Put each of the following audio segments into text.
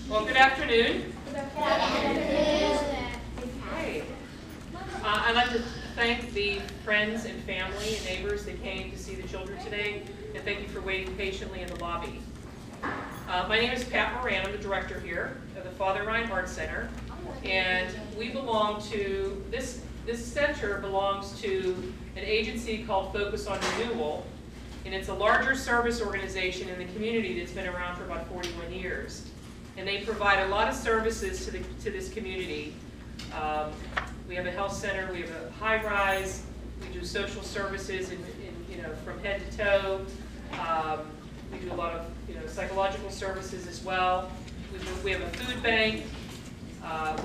Well, good afternoon. Good afternoon. Hey. I'd like to thank the friends and family and neighbors that came to see the children today, and thank you for waiting patiently in the lobby. My name is Pat Moran. I'm the director here of the Father Ryan Art Center, and we belong to, this center belongs to an agency called Focus on Renewal, and it's a larger service organization in the community that's been around for about 41 years. And they provide a lot of services to this community. We have a health center, we have a high-rise, we do social services from head to toe. We do a lot of psychological services as well. We have a food bank.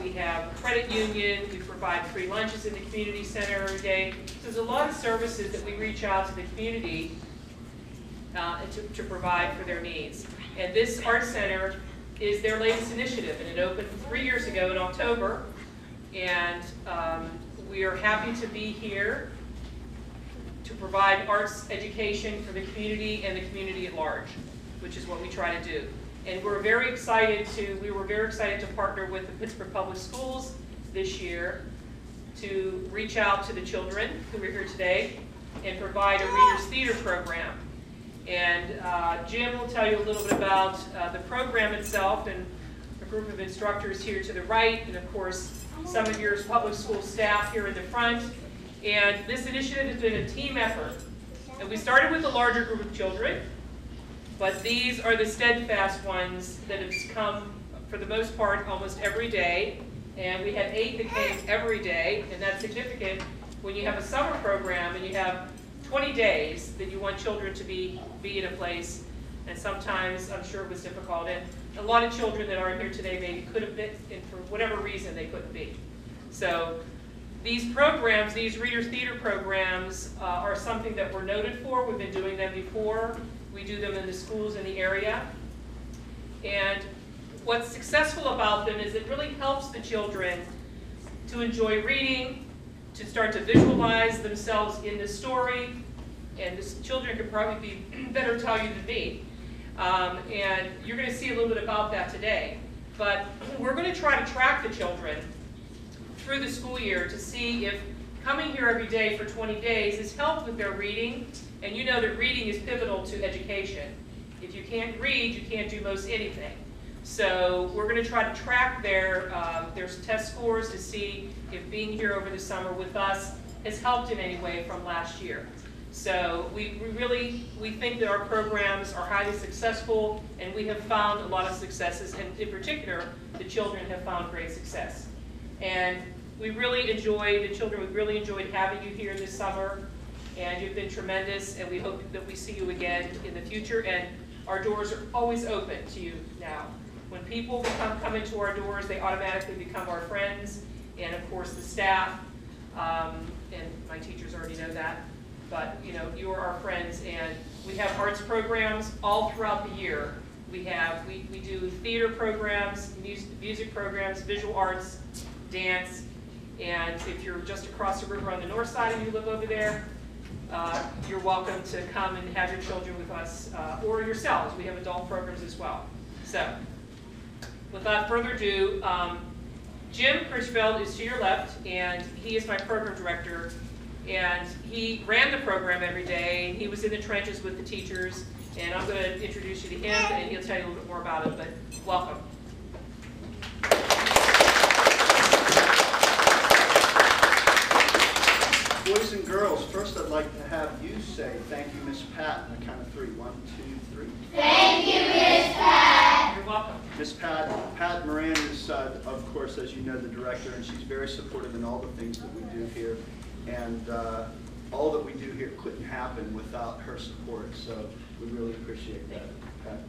We have a credit union. We provide free lunches in the community center every day. So there's a lot of services that we reach out to the community to provide for their needs. And this art center is their latest initiative, and it opened 3 years ago in October. And we are happy to be here to provide arts education for the community and the community at large, which is what we try to do. And we were very excited to partner with the Pittsburgh Public Schools this year to reach out to the children who are here today and provide a Readers Theater program. And Jim will tell you a little bit about the program itself, and a group of instructors here to the right, and of course some of your public school staff here in the front. And this initiative has been a team effort. And we started with a larger group of children, but these are the steadfast ones that have come, for the most part, almost every day. And we had 8 that came every day, and that's significant when you have a summer program and you have 20 days that you want children to be in a place. And sometimes, I'm sure it was difficult. And a lot of children that aren't here today maybe could have been, and for whatever reason, they couldn't be. So these programs, these Readers Theater programs, are something that we're noted for. We've been doing them before. We do them in the schools in the area. And what's successful about them is it really helps the children to enjoy reading, to start to visualize themselves in the story. And the children could probably better tell you than me. And you're going to see a little bit about that today. But we're going to try to track the children through the school year to see if coming here every day for 20 days has helped with their reading. And you know that reading is pivotal to education. If you can't read, you can't do most anything. So we're going to try to track their test scores to see if being here over the summer with us has helped in any way from last year. So we think that our programs are highly successful, and we have found a lot of successes, and in particular, the children have found great success. And the children really enjoyed having you here this summer, and you've been tremendous, and we hope that we see you again in the future, and our doors are always open to you now. When people come into our doors, they automatically become our friends, and of course the staff, and my teachers already know that. But you are our friends, and we have arts programs all throughout the year. We do theater programs, music programs, visual arts, dance, and if you're just across the river on the north side and you live over there, you're welcome to come and have your children with us, or yourselves. We have adult programs as well. So, without further ado, Jim Critchfield is to your left, and he is my program director. And he ran the program every day, and he was in the trenches with the teachers, and I'm going to introduce you to him, and he'll tell you a little bit more about it, but welcome. Boys and girls, first I'd like to have you say thank you, Miss Pat, on the count of 3. 1, 2, 3. Thank you, Miss Pat. You're welcome. Miss Pat Moran is, of course, as you know, the director, and she's very supportive in all the things that we do here. And all that we do here couldn't happen without her support, so we really appreciate that, Pat.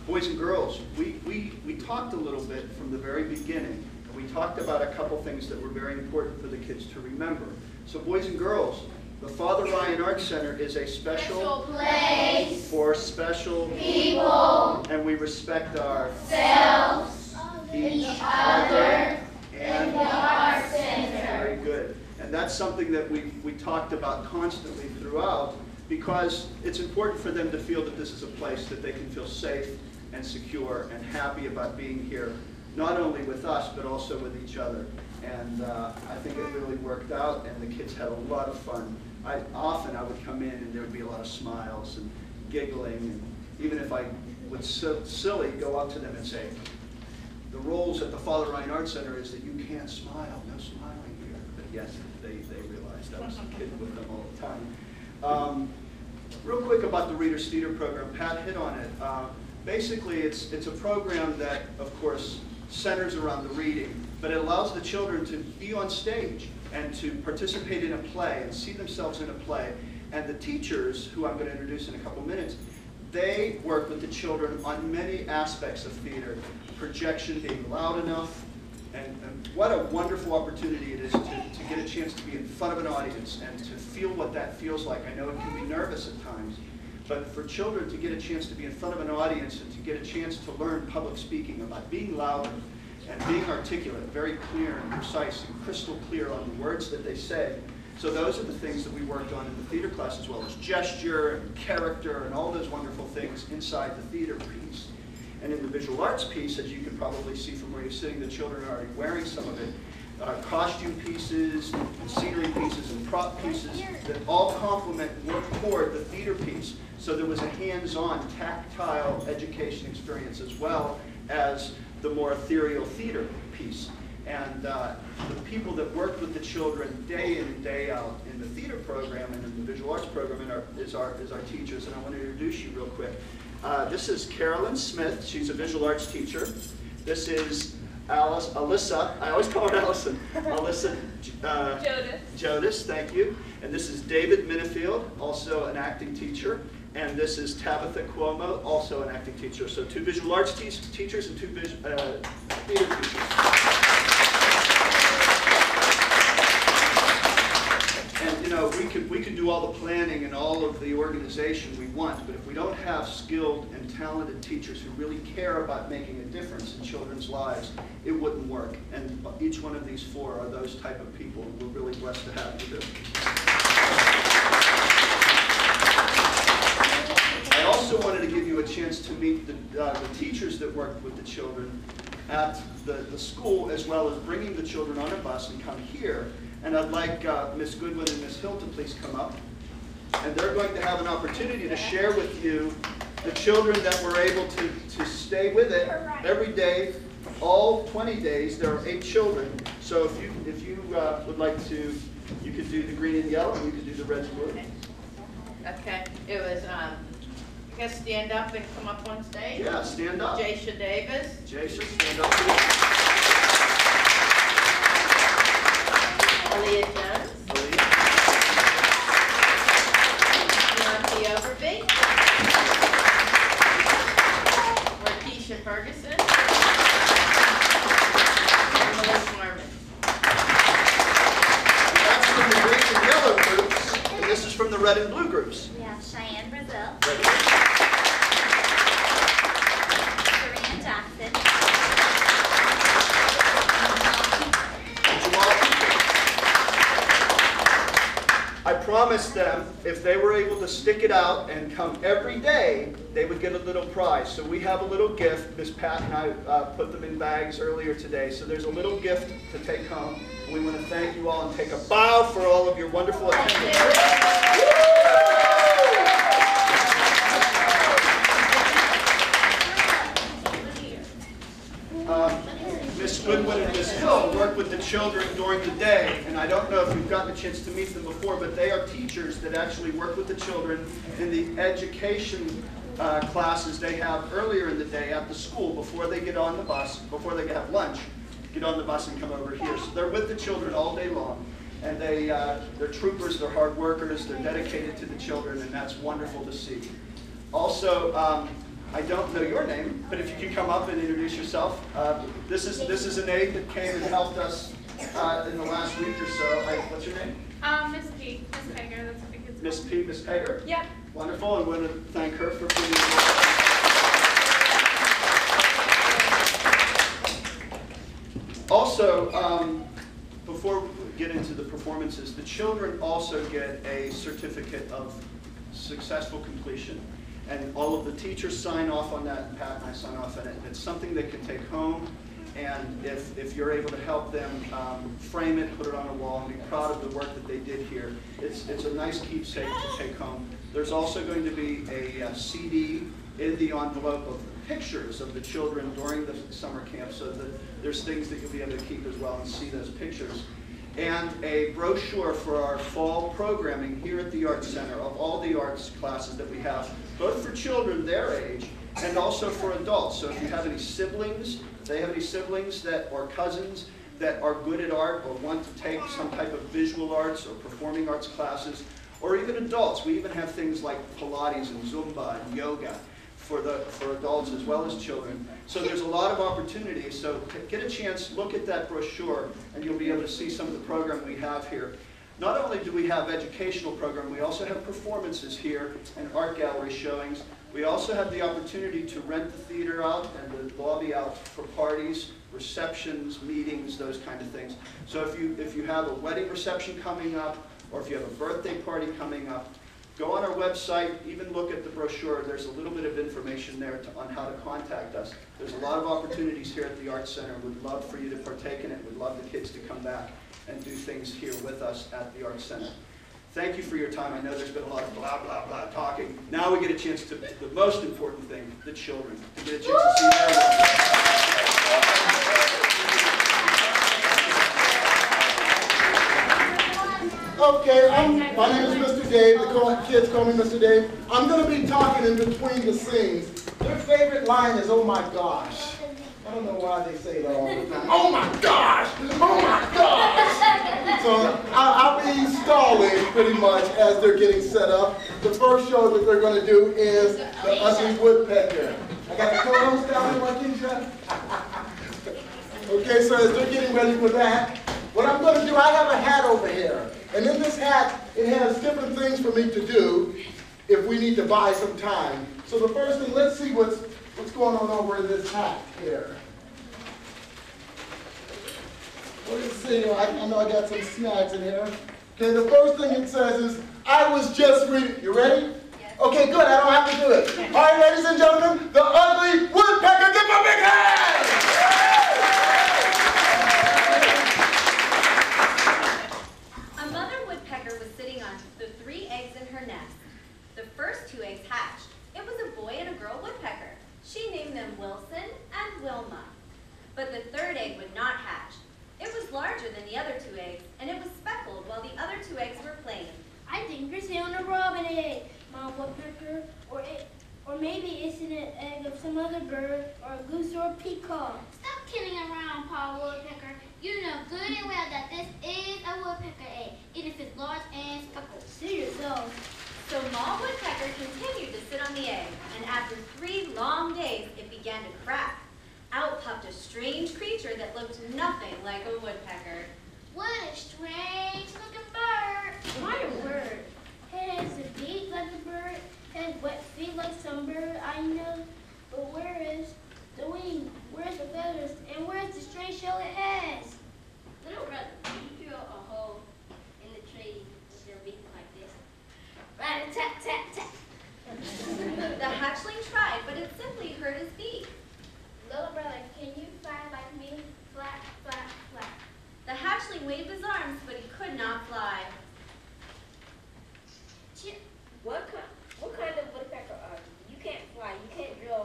Boys and girls, we talked a little bit from the very beginning. We talked about a couple things that were very important for the kids to remember. So boys and girls, the Father Ryan Art Center is a special place for special people, and we respect ourselves, each other, and the Art Center. Very good. And that's something that we talked about constantly throughout, because it's important for them to feel that this is a place that they can feel safe, and secure and happy about being here, not only with us, but also with each other. And I think it really worked out, and the kids had a lot of fun. I would come in and there would be a lot of smiles and giggling, and even if I would silly go up to them and say, the rules at the Father Ryan Art Center is that you can't smile, no smiling here. But yes, they realized I was a kid with them all the time. Real quick about the Reader's Theater program, Pat hit on it. Basically, it's a program that, of course, centers around the reading, but it allows the children to be on stage and to participate in a play and see themselves in a play. And the teachers, who I'm going to introduce in a couple minutes, they work with the children on many aspects of theater. Projection, being loud enough, and what a wonderful opportunity it is to get a chance to be in front of an audience and to feel what that feels like. I know it can be nervous at times, but for children to get a chance to be in front of an audience and to get a chance to learn public speaking, about being loud and being articulate, very clear and precise and crystal clear on the words that they say. So those are the things that we worked on in the theater class, as well as gesture and character and all those wonderful things inside the theater piece. And in the visual arts piece, as you can probably see from where you're sitting, the children are already wearing some of it. Costume pieces, and scenery pieces, and prop pieces that all complement and work toward the theater piece. So there was a hands-on, tactile education experience, as well as the more ethereal theater piece. And the people that worked with the children day in and day out in the theater program and in the visual arts program is our teachers. And I want to introduce you real quick. This is Carolyn Smith. She's a visual arts teacher. This is Alyssa. I always call her Allison. Alyssa Jodas, thank you. And this is David Minifield, also an acting teacher. And this is Tabitha Cuomo, also an acting teacher. So 2 visual arts teachers and 2 theater teachers. And you know, we could do all the planning and all of the organization we want, but if we don't have skilled and talented teachers who really care about making a difference in children's lives, it wouldn't work. And each one of these 4 are those type of people, and we're really blessed to have you here. I also wanted to give you a chance to meet the teachers that worked with the children at the school, as well as bringing the children on a bus and come here. And I'd like Ms. Goodwin and Ms. Hill to please come up. And they're going to have an opportunity to share with you the children that were able to stay with it every day, all 20 days. There are 8 children. So if you would like to, you could do the green and yellow, and you could do the red and blue. Okay. It was, I guess, stand up and come up on stage. Yeah, stand up. Jaisha Davis. Jaisha, stand up, please. Aaliyah Jones. Nancy Overby. Markeisha Ferguson. And Melissa Merman. That's from the green and yellow groups, and this is from the red and blue groups. Yeah, Cheyenne Brazil. Right. Serena Jackson. I promised them if they were able to stick it out and come every day, they would get a little prize. So we have a little gift. Miss Pat and I put them in bags earlier today. So there's a little gift to take home. We want to thank you all and take a bow for all of your wonderful attendance. Miss Goodwin and Miss Hill work with the children during the day, and I don't know if you've gotten a chance to meet them before, but they are teachers that actually work with the children in the education classes they have earlier in the day at the school before they get on the bus, before they have lunch, get on the bus and come over here. So they're with the children all day long, and they're troopers, they're hard workers, they're dedicated to the children, and that's wonderful to see. Also, I don't know your name, but if you could come up and introduce yourself. This is an aide that came and helped us in the last week or so. What's your name? Miss P. Miss Pegger. That's what the kids. Miss P. Miss Pegger? Yep. Wonderful. I want to thank her for being here. Also, before we get into the performances, the children also get a certificate of successful completion. And all of the teachers sign off on that, and Pat and I sign off on it. It's something they can take home, and if you're able to help them frame it, put it on a wall, and be proud of the work that they did here, it's a nice keepsake to take home. There's also going to be a CD in the envelope of pictures of the children during the summer camp, so that there's things that you'll be able to keep as well and see those pictures. And a brochure for our fall programming here at the Arts Center of all the arts classes that we have, both for children their age and also for adults. So if you have any siblings, if they have any siblings that or cousins that are good at art or want to take some type of visual arts or performing arts classes, or even adults, we even have things like Pilates and Zumba and yoga for adults as well as children. So there's a lot of opportunities. So get a chance, look at that brochure, and you'll be able to see some of the program we have here. Not only do we have educational program, we also have performances here and art gallery showings. We also have the opportunity to rent the theater out and the lobby out for parties, receptions, meetings, those kind of things. So if you have a wedding reception coming up, or if you have a birthday party coming up, go on our website, even look at the brochure. There's a little bit of information there on how to contact us. There's a lot of opportunities here at the Arts Center. We'd love for you to partake in it. We'd love the kids to come back and do things here with us at the Arts Center. Thank you for your time. I know there's been a lot of blah, blah, blah talking. Now we get a chance to, the most important thing, the children, to get a chance to see their work. Okay, my name is Mr. Dave. The kids call me Mr. Dave. I'm going to be talking in between the scenes. Their favorite line is, "Oh my gosh." I don't know why they say that all the time. Oh my gosh! Oh my gosh! So I'll be stalling pretty much as they're getting set up. The first show that they're going to do is The Ugly Woodpecker. I got the co-host down here, Marquisha. Okay, so as they're getting ready for that, what I'm going to do, I have a hat over here. And in this hat, it has different things for me to do if we need to buy some time. So the first thing, let's see what's going on over in this hat here. Let's see, I know I got some snacks in here. Okay, the first thing it says is, I was just reading. You ready? Yes. Okay, good, I don't have to do it. All right, ladies and gentlemen, The Ugly Woodpecker. Give him a big hand! A mother woodpecker was sitting on the 3 eggs in her nest. The first 2 eggs hatched. It was a boy and a girl woodpecker. She named them Wilson and Wilma. But the 3rd egg would not hatch. It was larger than the other 2 eggs, and it was speckled while the other 2 eggs were plain. I think you're seeing a robin egg, Mom Woodpecker, or maybe it's an egg of some other bird, or a goose or a peacock. Stop kidding around, Paul Woodpecker. You know good and well that this is a woodpecker egg. It is as large and speckled. See yourself. So Ma Woodpecker continued to sit on the egg, and after 3 long days, it began to crack. Out popped a strange creature that looked nothing like a woodpecker. What a strange looking bird. Not a bird. It has a beak like a bird, has wet feet like some bird I know, but where is the wing? Where's the feathers? And where's the strange shell it has? Little brother, you drill a hole in the tree with your beak like this. Rat-a-tat-tat-tat. The hatchling tried, but it simply hurt his beak. Little brother, can you fly like me? Flap, flap, flap. The hatchling waved his arms, but he could not fly. What kind of woodpecker are you? You can't fly. You can't drill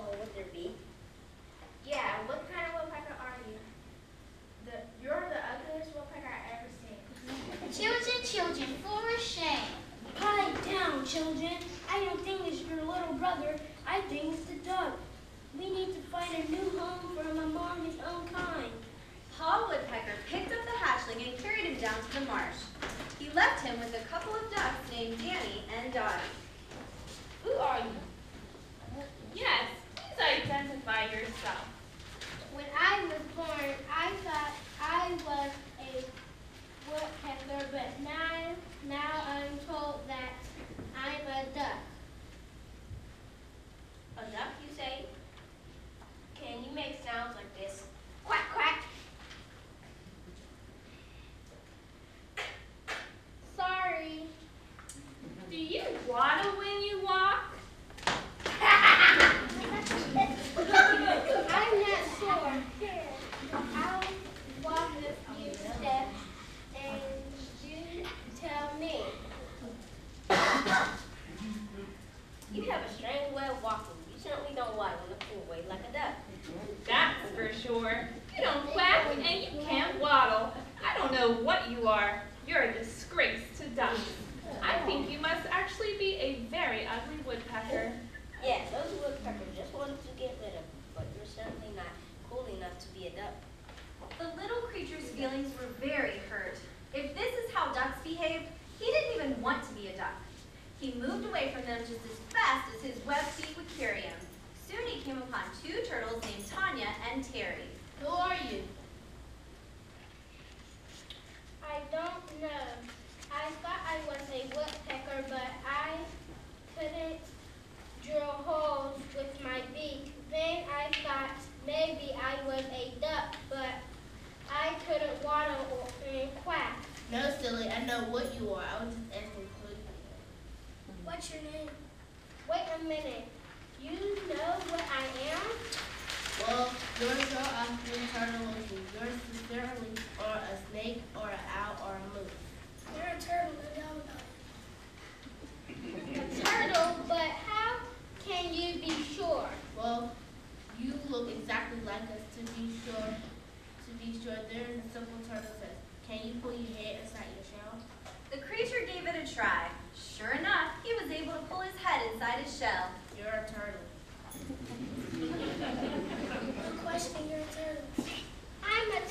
Wait like a duck. That's for sure. You don't quack and you can't waddle. I don't know what you are. You're a disgrace to ducks. I think you must actually be a very ugly woodpecker. Yeah, those woodpeckers just wanted to get rid of you, but you're certainly not cool enough to be a duck. The little creature's feelings were very hurt. If this is how ducks behaved, he didn't even want to be a duck. He moved away from them just as fast as his webbed feet would carry him. Soon he came upon two turtles named Tanya and Terry. Who are you? I don't know. I thought I was a woodpecker, but I couldn't drill holes with my beak. Then I thought maybe I was a duck, but I couldn't waddle and quack. No, silly, I know what you are. I was just asking who you are. What's your name? Wait a minute. You know what I am? Well, you're so often turtle looking. Yours certainly are a snake or an owl or a moose. You're a turtle, no doubt about it. A turtle, but how can you be sure? Well, you look exactly like us. To be sure, there is a simple turtle says, can you pull your head inside your shell? The creature gave it a try. Sure enough, he was able to pull his head inside his shell. You're a turtle. No question, you're a turtle. I'm a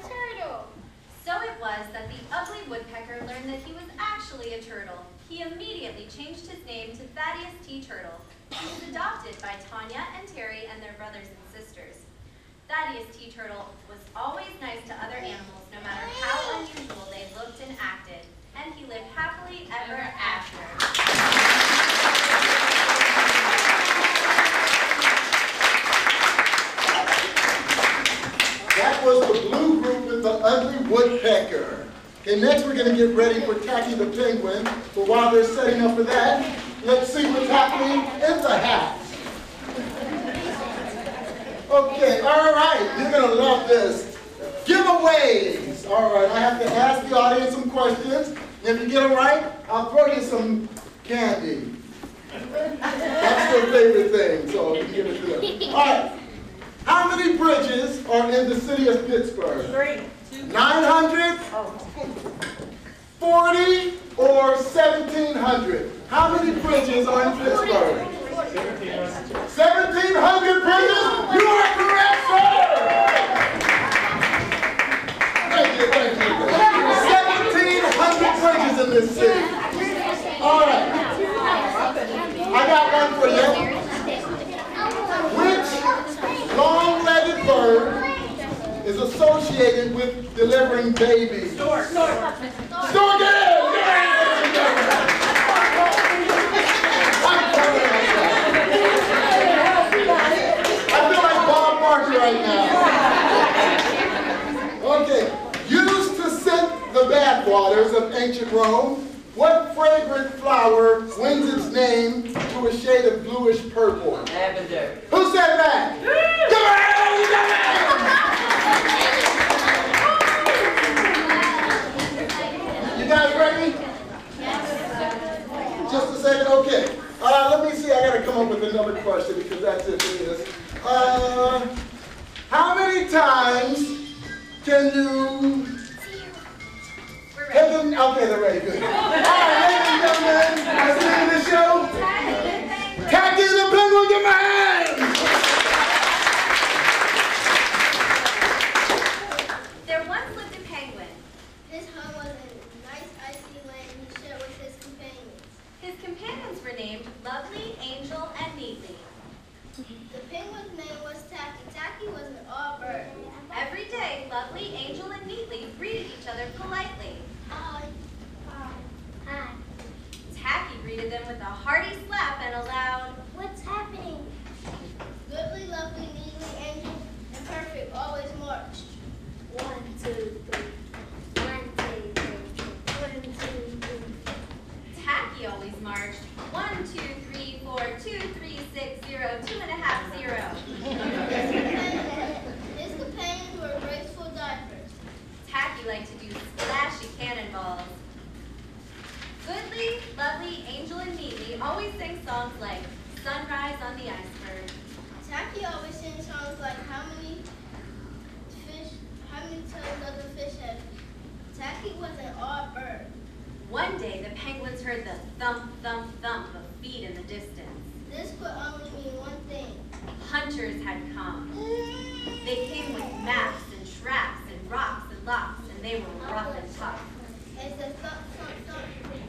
turtle. So it was that the ugly woodpecker learned that he was actually a turtle. He immediately changed his name to Thaddeus T. Turtle. He was adopted by Tanya and Terry and their brothers and sisters. Thaddeus T. Turtle was always nice to other animals, no matter how unusual they looked and acted. And he lived happily ever after. That was the Blue Group and the Ugly Woodpecker. Okay, next we're going to get ready for Tacky the Penguin. But while they're setting up for that, let's see what's happening in the hat. Okay, all right, you're going to love this. Giveaways. All right, I have to ask the audience some questions. If you get them right, I'll throw you some candy. That's their favorite thing, so you can give it to them. All right. How many bridges are in the city of Pittsburgh? 3. 900, 40, or 1,700? How many bridges are in Pittsburgh? 1,700 bridges? You are correct, sir! Thank you. 1,700 bridges in this city. All right. I got one for you. Which long-legged bird is associated with delivering babies? Stork. Stork, I feel like Bob Marley right now. Okay. Used to scent the backwaters of ancient Rome, what fragrant flower lends its name to a shade of bluish purple? Lavender. Who said that? You guys ready? Yes. Just a second, okay. Let me see, I gotta come up with another question because that's it for this. How many times can you... Okay, they're ready, good. All right, ladies and gentlemen, let's see the show. Tacky the Penguin, give my hands! There once lived a penguin. His home was a nice icy land he shared with his companions. His companions were named Lovely, Angel, and Neatly. The penguin's name was Tacky. Tacky was an odd bird. Every day, Lovely, Angel, and Neatly greeted each other politely. Hi. Tacky greeted them with a hearty slap and a loud, What's happening? Goodly, lovely, neatly, angel, and perfect always marched. 1, 2, 3. 1, 2, 3. 1, 2, 3. Tacky always marched. 1, 2, 3, 4, 2, 3, 6, 0, 2.5, 0. His companions were graceful divers. Tacky liked to do splashy cannonballs. Goodly, Lovely, Angel, and Neatly always sang songs like Sunrise on the Tacky was an odd bird. One day, the penguins heard the thump, thump, thump of feet in the distance. This could only mean one thing. Hunters had come. They came with maps and traps and rocks and locks, and they were rough and tough. As the thump, thump, thump drew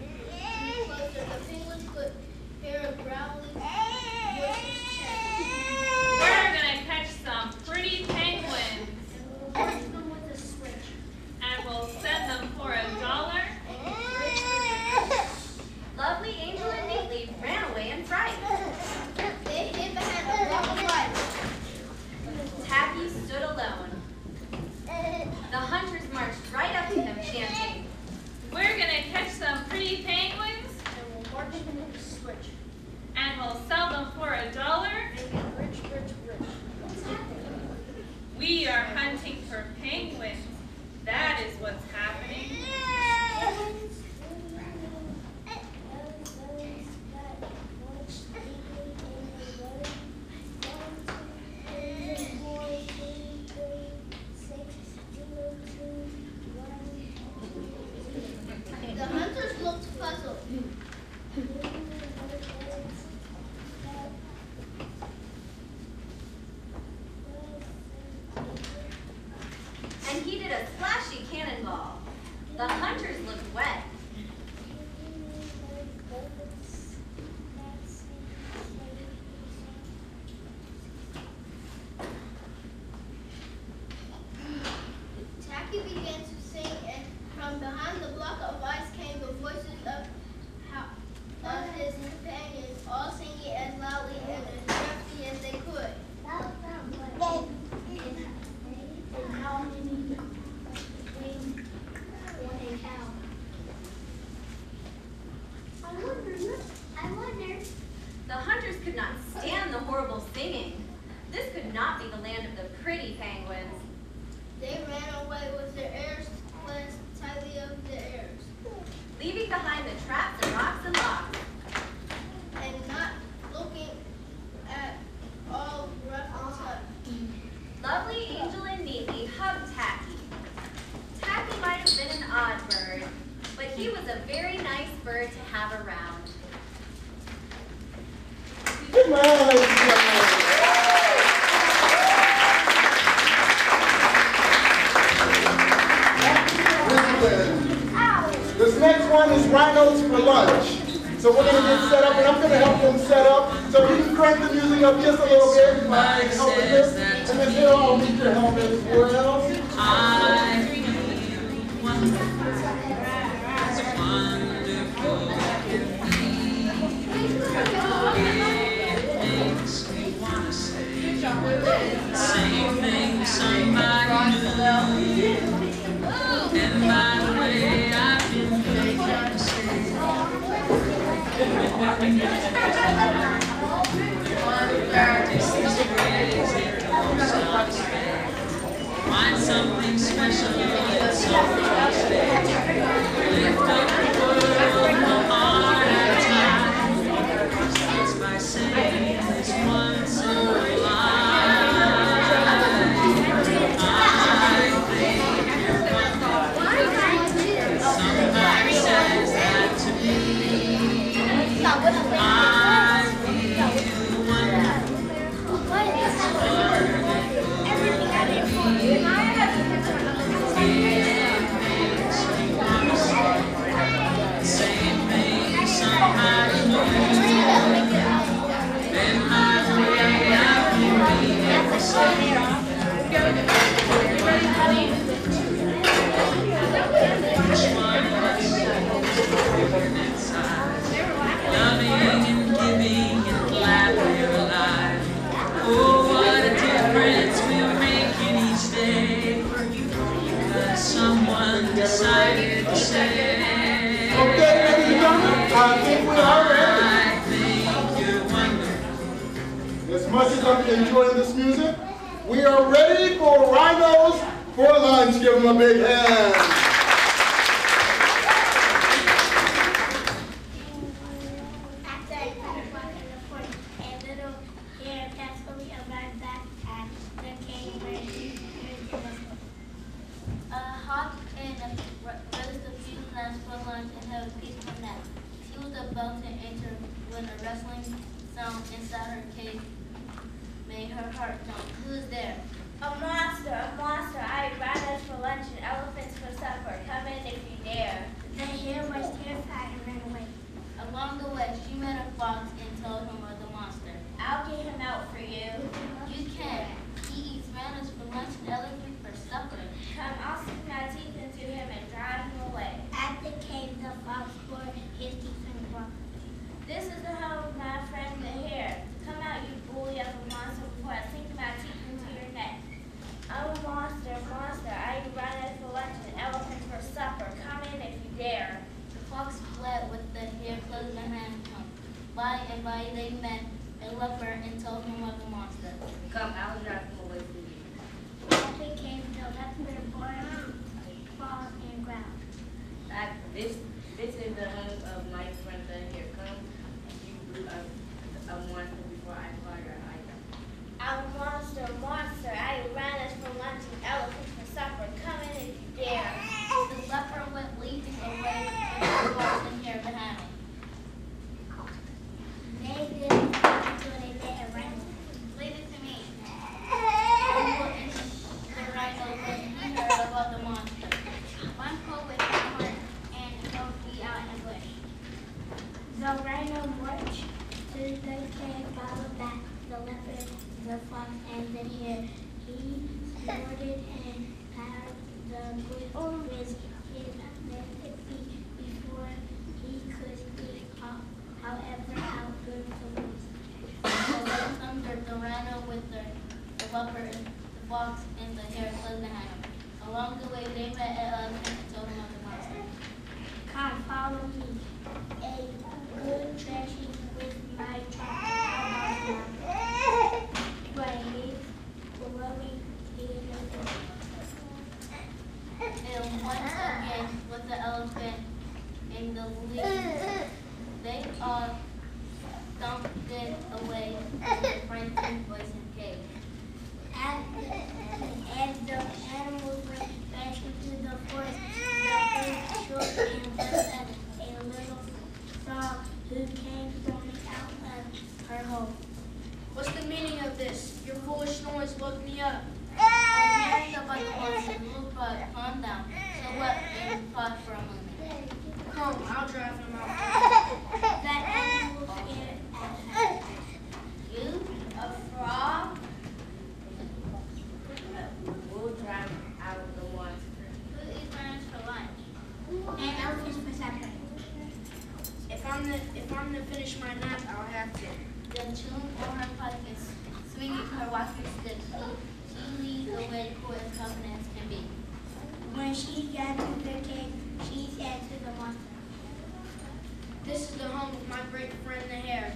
closer, the penguins could hear a growling voices chant. We're gonna catch some pretty penguins, Catch them with a switch. and we'll send them for $1. Lovely Angel and Neatly ran away in fright. They hid behind a block of light. Tacky stood alone. The hunters marched right up to them, chanting, We're gonna catch some pretty penguins, And we'll march them with a switch. and we'll sell them for $1. And get rich, rich, rich. We are hunting for penguins. That is what's happening. The hunters looked puzzled. and he did a splashy cannonball. The hunters looked wet. Tacky began to sing, and from behind the block of ice came the voices of his companions, all singing as loudly and as crafty as they could. And how many wings on a cow? I wonder. The hunters could not stand the horrible singing. This could not be the land of the pretty penguins. They ran away with their ears clasped tightly of their ears, Leaving behind the traps and rocks and locks. and not looking at all rough and tough. Lovely Angel and Neatly hugged Tacky. Tacky might have been an odd bird, but he was a very nice bird to have around. Good man, ladies and gentlemen. This next one is Rhinos for Lunch. So we're going to get set up, and I'm going to help them set up. So you can crank the music up just a little bit by helping this. And then here, I'll need your help as well. Same thing somebody knew. And by the way, I've been thinking to say, practice these ways, it don't sound fair. Find something special in someone's face. Lift up the world one heart at a time. Starts by saying this once in a life. Somebody says that to me. I feel wonderful. It makes me want to say same thing somebody knew. And my way I can be the same. Each one of us living inside, loving and giving and glad we're alive. Oh, what a difference we'll make in each day, because someone decided to say, Okay, ladies and gentlemen, I think we are ready. I think you're wonderful. As much as I'm enjoying this music, we are ready for Rhinos for Lunch. Give them a big hand. about to enter when a rustling sound inside her cave made her heart jump. Who's there? A monster, a monster. I eat rhinos for lunch and elephants for supper. Come in if you dare. The hare was terrified and ran away. Along the way, she met a fox and told him of the monster. I'll get him out for you. You can. He eats rhinos for lunch and elephants for supper. Come, I'll stick my teeth into him and drive him away. At the cave, the fox poured his teeth in the rock. This is the home of my friend the hare. Come out, you bully of a monster, before I sink my teeth into your neck. I'm a monster, monster. I eat rhinos for lunch and elephants for supper. Come in if you dare. The fox fled with the hare close behind him. By and by, they met a leopard and told him of the monster. Come, I'll drive him away from you. At the cave, the leopard bore him, fall and ground. This is the home of my friend the hare. Come, you brew a monster before I fire an eye. I'm a monster, monster. I eat rhinos for lunch and elephants for supper. Come in if you dare. The leopard went leaping away with the fox and hare behind him. They didn't stop until they met a rhino. Leave it to me. The rhino when he heard about the monster. One pull with my heart and don't be out in the bush. The rhino marched to the cave, followed by the leopard, the fox, and the hare. He snorted and patted the good with his massive feet before he could speak. However, how good the was. So they thundered the rhino with the leopard, the fox, and the hare close behind him. Along the way, they met an elephant and told him of the monster. Come, follow me. A good thrashing with my trunk. Brave, glowing, and once again, with the elephant in the lead, they all stomped it away with a frightened voice and cave. As the animals went back into the forest, the bird shook and let a little frog who came running out of her hole. What's the meaning of this? Your foolish noise woke me up. On hearing about the monster, the little frog calmed down, somewhat and thought for a moment. Come, I'll drive him out. That animal scared at her. You, a frog? We'll drive out the monster. Who eats rhinos for lunch? And elephants for supper. If I'm to finish my nap, I'll have to. The tune on her pockets, swinging her walking stick, she leads the way cool as confidence can be. When she got to the cave, she said to the monster, This is the home of my great friend the hare.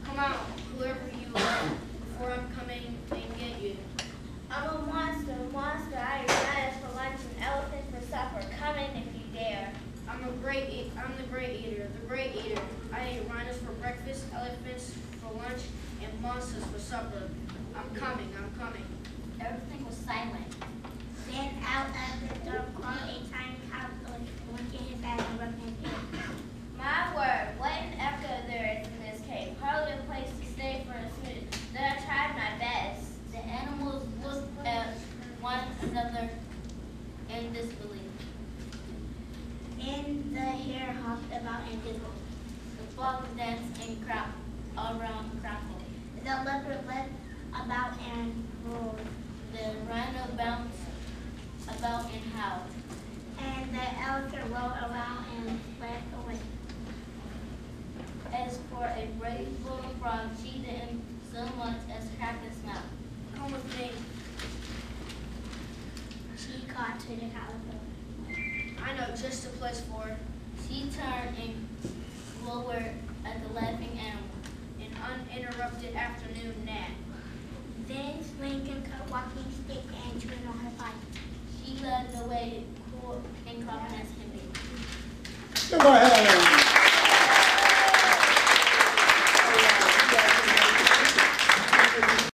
Come out, whoever you are, before I'm coming and get you. I'm a monster, monster. I eat rhinos for lunch and elephants for supper. Come in if you dare. I'm the great eater, the great eater. I eat rhinos for breakfast, elephants for lunch, and monsters for supper. I'm coming. everything was silent. Then out of the door crawled a tiny cowboy, winking his eyes and rubbing his head. My word, what an echo there is in this cave. Hardly a place to stay for a minute. Then I tried my best. The animals looked at one another in disbelief. And the hare hopped about and giggled. The fox danced and crowd around crackled. The leopard leapt about and roared. The rhino bounced about and howled. And the elephant rolled around and fled away. As for a brave little frog, she didn't so much as crack a smile. Come with me. She called to the cowboy. I know just a place for her. She turned and glowered at the laughing animal. An uninterrupted afternoon nap. Then swinging her walking stick and chewing on her pipe. She led the way, cool and confident as can be. Give her a hand.